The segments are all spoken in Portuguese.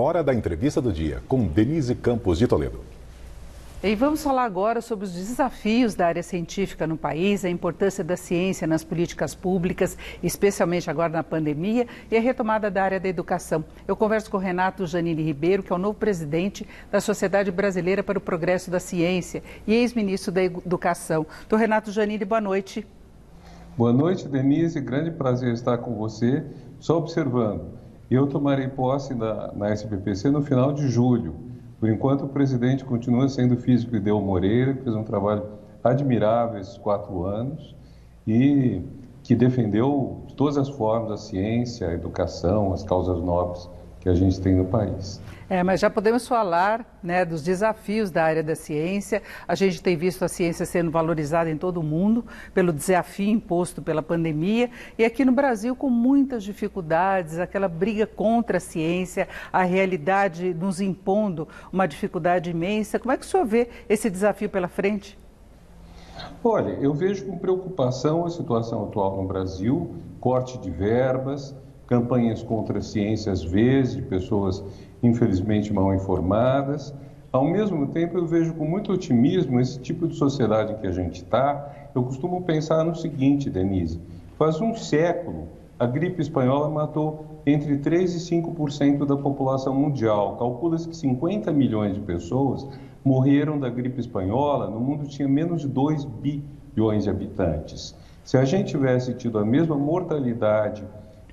hora da entrevista do dia, com Denise Campos de Toledo. E vamos falar agora sobre os desafios da área científica no país, a importância da ciência nas políticas públicas, especialmente agora na pandemia, e a retomada da área da educação. Eu converso com o Renato Janini Ribeiro, que é o novo presidente da Sociedade Brasileira para o Progresso da Ciência e ex-ministro da Educação. Então, Renato Janini, boa noite. Boa noite, Denise. Grande prazer estar com você. Só observando, eu tomarei posse na SBPC no final de julho. Por enquanto, o presidente continua sendo o físico Ideu Moreira, que fez um trabalho admirável esses 4 anos e que defendeu de todas as formas a ciência, a educação, as causas nobres que a gente tem no país. Mas já podemos falar, né, dos desafios da área da ciência. A gente tem visto a ciência sendo valorizada em todo o mundo pelo desafio imposto pela pandemia e aqui no Brasil com muitas dificuldades, aquela briga contra a ciência, a realidade nos impondo uma dificuldade imensa. Como é que o senhor vê esse desafio pela frente? Olha, eu vejo com preocupação a situação atual no Brasil, corte de verbas, campanhas contra a ciência às vezes, de pessoas infelizmente mal informadas. Ao mesmo tempo, eu vejo com muito otimismo esse tipo de sociedade em que a gente está. Eu costumo pensar no seguinte, Denise, faz um século a gripe espanhola matou entre 3% e 5% da população mundial. Calcula-se que 50 milhões de pessoas morreram da gripe espanhola, no mundo tinha menos de 2 bilhões de habitantes. Se a gente tivesse tido a mesma mortalidade,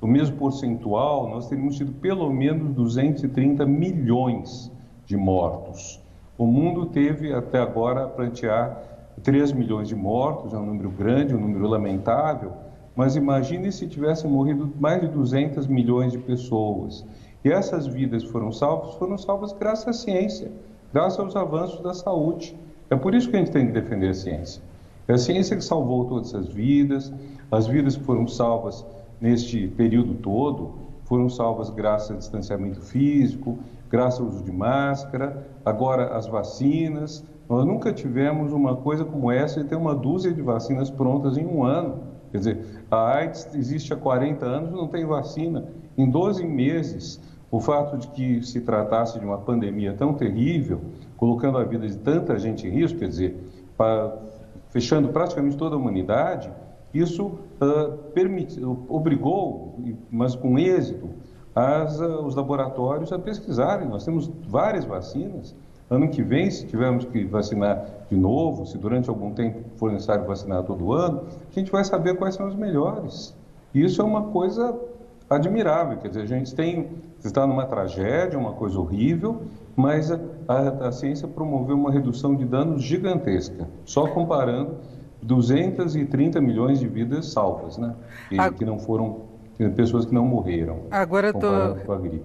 o mesmo percentual, nós teríamos tido pelo menos 230 milhões de mortos. O mundo teve até agora a prantear 3 milhões de mortos, é um número grande, um número lamentável, mas imagine se tivessem morrido mais de 200 milhões de pessoas. E essas vidas foram salvas graças à ciência, graças aos avanços da saúde. É por isso que a gente tem que defender a ciência. É a ciência que salvou todas essas vidas, as vidas que foram salvas neste período todo, foram salvas graças ao distanciamento físico, graças ao uso de máscara, agora as vacinas. Nós nunca tivemos uma coisa como essa de ter uma dúzia de vacinas prontas em um ano. Quer dizer, a AIDS existe há 40 anos e não tem vacina. Em 12 meses, o fato de que se tratasse de uma pandemia tão terrível, colocando a vida de tanta gente em risco, quer dizer, fechando praticamente toda a humanidade, isso obrigou, mas com êxito, os laboratórios a pesquisarem. Nós temos várias vacinas. Ano que vem, se tivermos que vacinar de novo, se durante algum tempo for necessário vacinar todo ano, a gente vai saber quais são as melhores. E isso é uma coisa admirável. Quer dizer, a gente está numa tragédia, uma coisa horrível, mas a ciência promoveu uma redução de danos gigantesca, só comparando 230 milhões de vidas salvas, né? Que não foram pessoas que não morreram. Agora,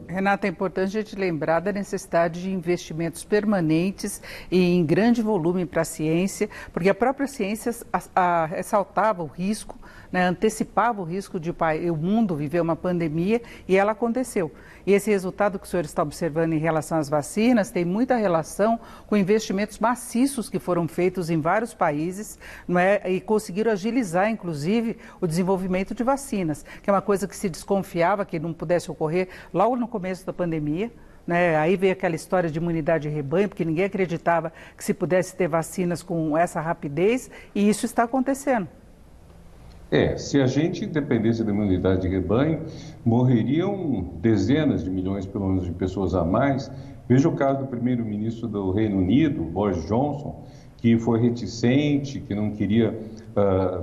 Renata, é importante a gente lembrar da necessidade de investimentos permanentes e em grande volume para a ciência, porque a própria ciência ressaltava o risco, né, antecipava o risco de o mundo viver uma pandemia e ela aconteceu. E esse resultado que o senhor está observando em relação às vacinas tem muita relação com investimentos maciços que foram feitos em vários países, não é? E conseguiram agilizar, inclusive, o desenvolvimento de vacinas, que é uma coisa que se desconfiava que não pudesse ocorrer logo no começo da pandemia. Né? Aí veio aquela história de imunidade de rebanho, porque ninguém acreditava que se pudesse ter vacinas com essa rapidez, e isso está acontecendo. Se a gente dependesse da imunidade de rebanho, morreriam dezenas de milhões, pelo menos, de pessoas a mais. Veja o caso do primeiro-ministro do Reino Unido, Boris Johnson, que foi reticente, que não queria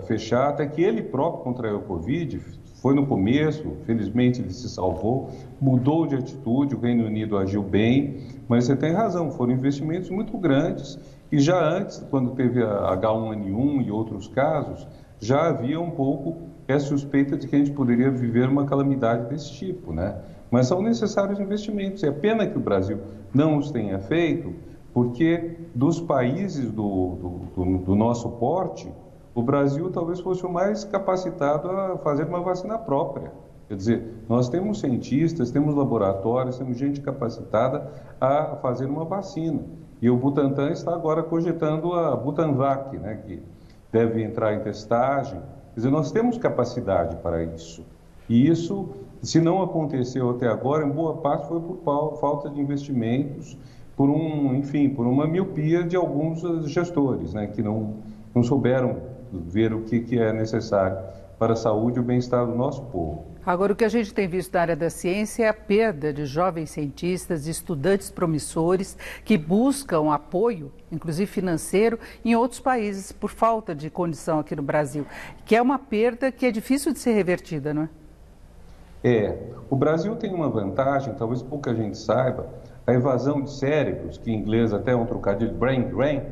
fechar, até que ele próprio contraiu o Covid. Foi no começo, felizmente ele se salvou, mudou de atitude, o Reino Unido agiu bem, mas você tem razão, foram investimentos muito grandes. E já antes, quando teve a H1N1 e outros casos, já havia um pouco essa suspeita de que a gente poderia viver uma calamidade desse tipo, né? Mas são necessários investimentos. É pena que o Brasil não os tenha feito, porque dos países do nosso porte, o Brasil talvez fosse o mais capacitado a fazer uma vacina própria. Quer dizer, nós temos cientistas, temos laboratórios, temos gente capacitada a fazer uma vacina. E o Butantan está agora cogitando a Butanvac, né, que deve entrar em testagem. Quer dizer, nós temos capacidade para isso. E isso se não aconteceu até agora, em boa parte foi por falta de investimentos, por uma miopia de alguns gestores, né, que não souberam ver o que é necessário para a saúde e o bem-estar do nosso povo. Agora, o que a gente tem visto na área da ciência é a perda de jovens cientistas, de estudantes promissores que buscam apoio, inclusive financeiro, em outros países por falta de condição aqui no Brasil, que é uma perda que é difícil de ser revertida, não é? O Brasil tem uma vantagem, talvez pouca gente saiba, a evasão de cérebros, que em inglês até é um trocadilho, brain drain,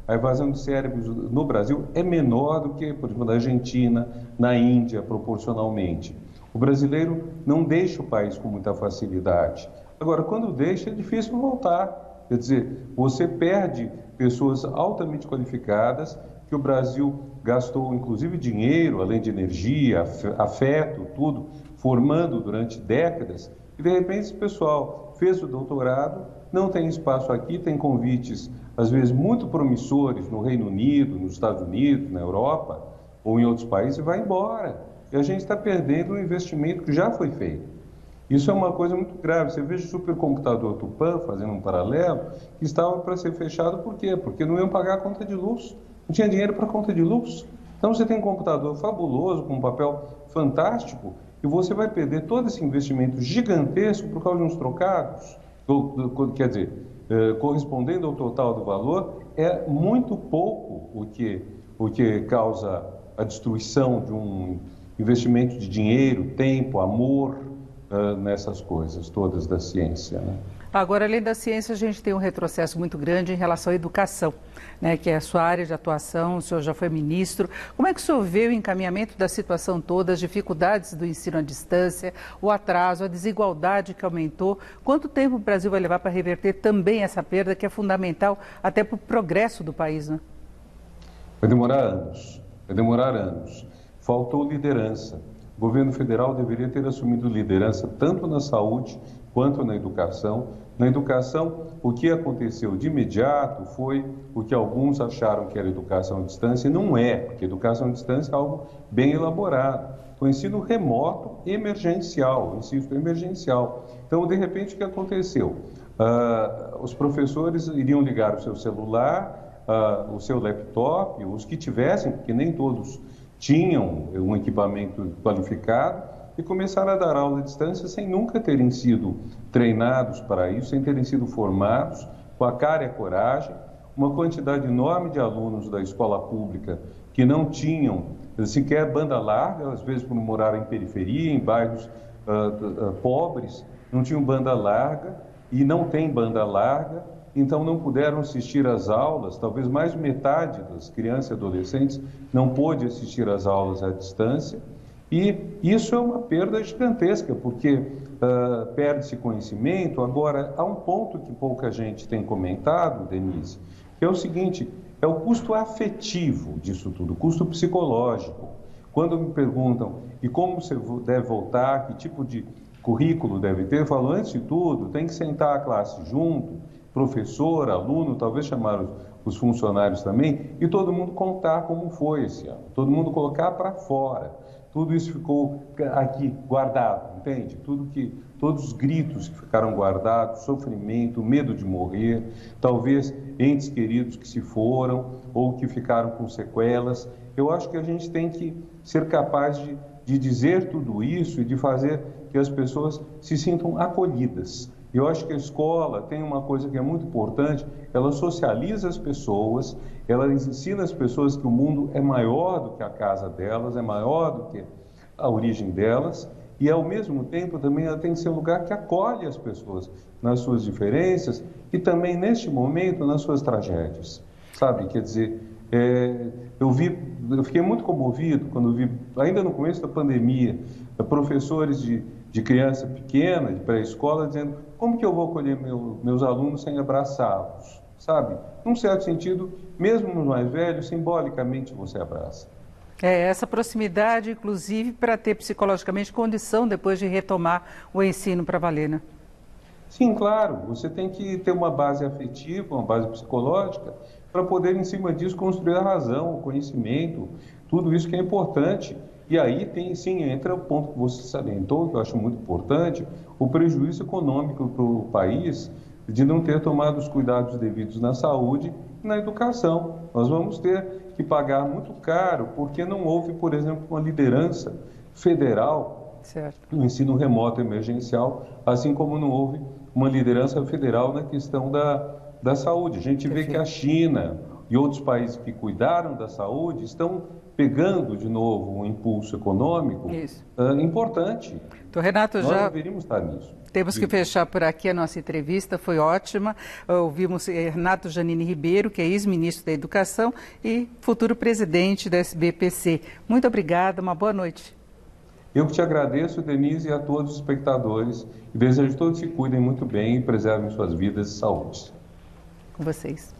a evasão de cérebros no Brasil é menor do que, por exemplo, na Argentina, na Índia, proporcionalmente. O brasileiro não deixa o país com muita facilidade. Agora, quando deixa, é difícil voltar. Quer dizer, você perde pessoas altamente qualificadas, que o Brasil gastou, inclusive, dinheiro, além de energia, afeto, tudo, formando durante décadas, e, de repente, esse pessoal fez o doutorado, não tem espaço aqui, tem convites, às vezes, muito promissores no Reino Unido, nos Estados Unidos, na Europa, ou em outros países, e vai embora. E a gente está perdendo um investimento que já foi feito. Isso é uma coisa muito grave. Você veja o supercomputador Tupã, fazendo um paralelo, que estava para ser fechado, por quê? Porque não iam pagar a conta de luz. Não tinha dinheiro para a conta de luz. Então você tem um computador fabuloso, com um papel fantástico, e você vai perder todo esse investimento gigantesco por causa de uns trocados. Quer dizer, correspondendo ao total do valor, é muito pouco o que causa a destruição de um investimento de dinheiro, tempo, amor nessas coisas todas da ciência, né? Agora, além da ciência, a gente tem um retrocesso muito grande em relação à educação, né, que é a sua área de atuação, o senhor já foi ministro. Como é que o senhor vê o encaminhamento da situação toda, as dificuldades do ensino à distância, o atraso, a desigualdade que aumentou? Quanto tempo o Brasil vai levar para reverter também essa perda, que é fundamental até para o progresso do país, né? Vai demorar anos. Faltou liderança. O governo federal deveria ter assumido liderança tanto na saúde quanto na educação. Na educação, o que aconteceu de imediato foi o que alguns acharam que era educação à distância, e não é, porque educação à distância é algo bem elaborado. O ensino remoto emergencial, insisto, emergencial. Então, de repente, o que aconteceu? Os professores iriam ligar o seu celular, o seu laptop, os que tivessem, porque nem todos tinham um equipamento qualificado, e começaram a dar aula à distância sem nunca terem sido treinados para isso, sem terem sido formados, com a cara e a coragem. Uma quantidade enorme de alunos da escola pública que não tinham sequer banda larga, às vezes por morar em periferia, em bairros pobres, não tinham banda larga e não tem banda larga, então não puderam assistir às aulas. Talvez mais de metade das crianças e adolescentes não pôde assistir às aulas à distância, e isso é uma perda gigantesca, porque perde-se conhecimento. Agora, há um ponto que pouca gente tem comentado, Denise, que é o seguinte: é o custo afetivo disso tudo, o custo psicológico. Quando me perguntam, e como você deve voltar, que tipo de currículo deve ter, eu falo, antes de tudo, tem que sentar a classe junto, professor, aluno, talvez chamar os funcionários também, e todo mundo contar como foi esse ano, todo mundo colocar para fora. Tudo isso ficou aqui guardado, entende? Todos os gritos que ficaram guardados, sofrimento, medo de morrer, talvez entes queridos que se foram ou que ficaram com sequelas. Eu acho que a gente tem que ser capaz de dizer tudo isso e de fazer que as pessoas se sintam acolhidas. Eu acho que a escola tem uma coisa que é muito importante: ela socializa as pessoas, ela ensina as pessoas que o mundo é maior do que a casa delas, é maior do que a origem delas, e ao mesmo tempo também ela tem que ser um lugar que acolhe as pessoas nas suas diferenças e também, neste momento, nas suas tragédias, sabe? Quer dizer, eu fiquei muito comovido quando vi, ainda no começo da pandemia, professores de criança pequena, de pré-escola, dizendo: como que eu vou acolher meus alunos sem abraçá-los? Sabe? Num certo sentido, mesmo nos mais velhos, simbolicamente você abraça. Essa proximidade, inclusive, para ter psicologicamente condição depois de retomar o ensino para valer, né? Sim, claro. Você tem que ter uma base afetiva, uma base psicológica, para poder, em cima disso, construir a razão, o conhecimento, tudo isso que é importante. E aí tem, sim, entra o ponto que você salientou, que eu acho muito importante, o prejuízo econômico para o país de não ter tomado os cuidados devidos na saúde e na educação. Nós vamos ter que pagar muito caro, porque não houve, por exemplo, uma liderança federal no ensino remoto emergencial, assim como não houve uma liderança federal na questão da saúde. A gente vê que a China e outros países que cuidaram da saúde estão pegando de novo um impulso econômico importante. Então, Renato, nós deveríamos estar nisso. Temos que fechar por aqui a nossa entrevista, foi ótima. Ouvimos Renato Janine Ribeiro, que é ex-ministro da Educação e futuro presidente da SBPC. Muito obrigada, uma boa noite. Eu que te agradeço, Denise, e a todos os espectadores. E desejo que todos se cuidem muito bem e preservem suas vidas e saúde. Com vocês.